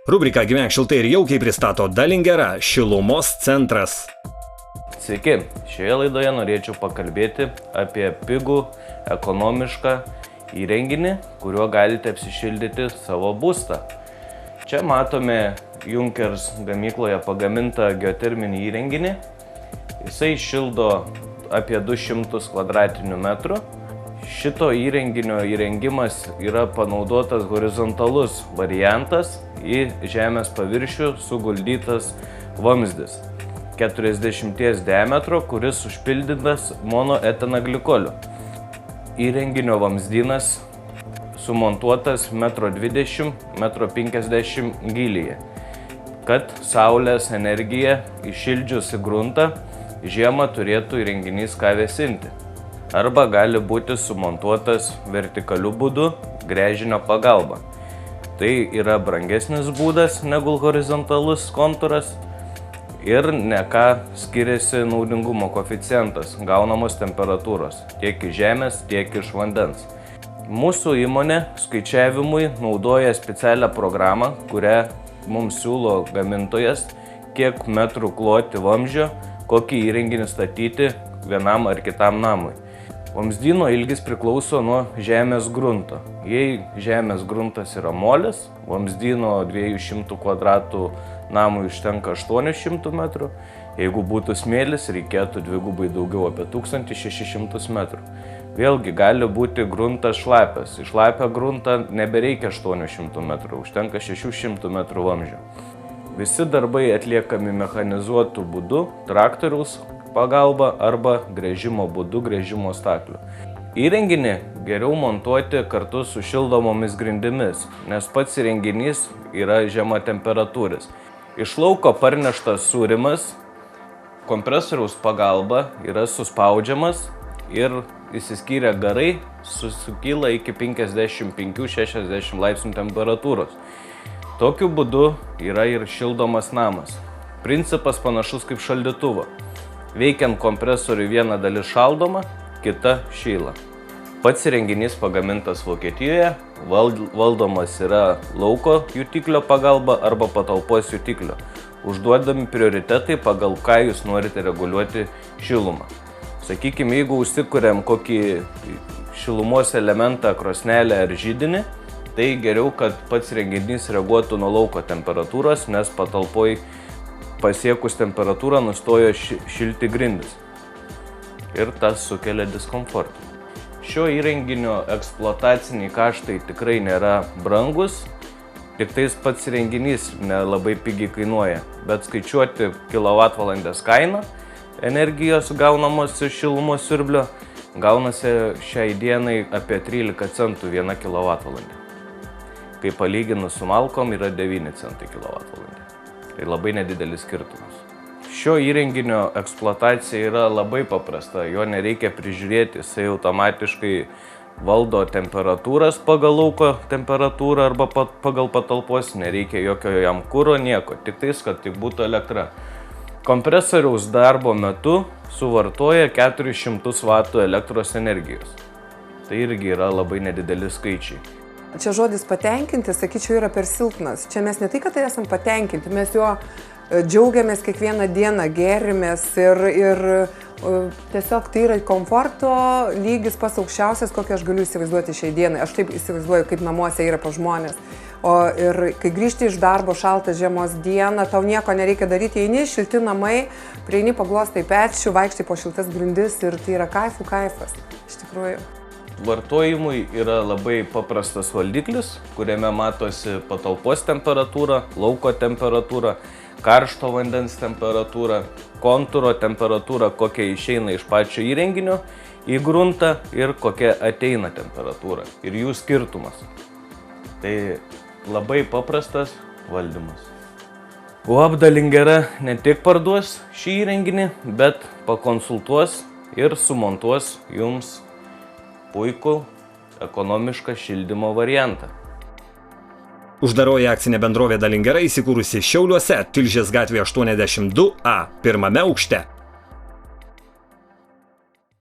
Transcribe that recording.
Rubrika Gyvenk šiltai ir jaukiai pristato Dalingera šilumos centras. Sveiki, šioje laidoje norėčiau pakalbėti apie pigų, ekonomišką įrenginį, kuriuo galite apsišildyti savo būstą. Čia matome Junkers gamykloje pagamintą geoterminį įrenginį. Jisai šildo apie 200 kvadratinių metrų. Šito įrenginio įrengimas yra panaudotas horizontalus variantas, į žemės paviršių suguldytas vamzdis 40 diametro, kuris užpildytas monoetanaglikoliu. Įrenginio vamzdynas sumontuotas 1,20 m, 1,50 m gylyje, kad saulės energija iššildžiusi gruntą žiemą turėtų įrenginys ką vėsinti. Arba gali būti sumontuotas vertikaliu būdu gręžinio pagalba. Tai yra brangesnis būdas negu horizontalus kontūras ir ne ką skiriasi naudingumo koeficientas gaunamos temperatūros tiek iš žemės, tiek iš vandens. Mūsų įmonė skaičiavimui naudoja specialią programą, kurią mums siūlo gamintojas, kiek metrų kloti vamzdžio, kokį įrenginį statyti vienam ar kitam namui. Vamzdyno ilgis priklauso nuo žemės grunto. Jei žemės gruntas yra molis, vamzdyno 200 kvadratų namui užtenka 800 metrų. Jeigu būtų smėlis, reikėtų dvigubai daugiau, apie 1600 metrų. Vėlgi gali būti gruntas šlapias. Į šlapią gruntą nebereikia 800 metrų, užtenka 600 metrų vamzdžio. Visi darbai atliekami mechanizuotų būdu, traktoriaus pagalba arba gręžimo būdu, gręžimo stakliu. Įrenginį geriau montuoti kartu su šildomomis grindimis, nes pats įrenginys yra žema temperatūris. Iš lauko parneštas sūrimas kompresoriaus pagalba yra suspaudžiamas ir įsiskyrę garai sukyla iki 55-60 laipsnių temperatūros. Tokiu būdu yra ir šildomas namas. Principas panašus kaip šaldytuvo. Veikiant kompresoriui viena dalis šaldoma, kita šyla. Pats įrenginys pagamintas Vokietijoje, valdomas yra lauko jutiklio pagalba arba patalpos jutiklio. Užduodami prioritetai, pagal ką jūs norite reguliuoti šilumą. Sakykime, jeigu užsikuriam kokį šilumos elementą, krosnelę ar židinį, tai geriau, kad pats įrenginys reaguotų nuo lauko temperatūros, nes patalpoj pasiekus temperatūrą nustojo šilti grindys ir tas sukelia diskomfortą. Šio įrenginio eksploataciniai kaštai tikrai nėra brangus, tik tais pats įrenginys nelabai pigiai kainuoja, bet skaičiuoti kilovatvalandės kainą energijos gaunamos iš šilumos siurblio gaunasi šiai dienai apie 13 centų 1 kilovatvalandė. Kai palyginus su malkom yra 9 centai kilovatvalandė. Tai labai nedidelis skirtumas. Šio įrenginio eksploatacija yra labai paprasta, jo nereikia prižiūrėti, jisai automatiškai valdo temperatūras pagal lauko temperatūrą arba pagal patalpos, nereikia jokio jam kuro, nieko, tik tais, kad tik būtų elektra. Kompresoriaus darbo metu suvartoja 400 W elektros energijos. Tai irgi yra labai nedideli skaičiai. Čia žodis patenkinti, sakyčiau, yra per silpnas. Čia mes ne tai, kad esam patenkinti, mes jo džiaugiamės kiekvieną dieną, gėrimės ir tiesiog tai yra komforto lygis pas aukščiausias, kokį aš galiu įsivaizduoti šiai dienai. Aš taip įsivaizduoju, kaip namuose yra pas žmonės. Ir kai grįžti iš darbo šaltą žiemos dieną, tau nieko nereikia daryti, eini, šilti namai, prieini paglostai pečių, vaikštai po šiltas grindis ir tai yra kaifas, iš tikrųjų. Vartojimui yra labai paprastas valdiklis, kuriame matosi patalpos temperatūra, lauko temperatūra, karšto vandens temperatūra, kontūro temperatūra, kokia išeina iš pačio įrenginio į gruntą ir kokia ateina temperatūra ir jų skirtumas. Tai labai paprastas valdymas. UAB Dalingera ne tik parduos šį įrenginį, bet pakonsultuos ir sumontuos jums puikų ekonomišką šildymo variantą. Uždaroji akcinė bendrovė Dalingera įsikūrusi Šiauliuose, Tilžės gatvėje 82A, pirmame aukšte.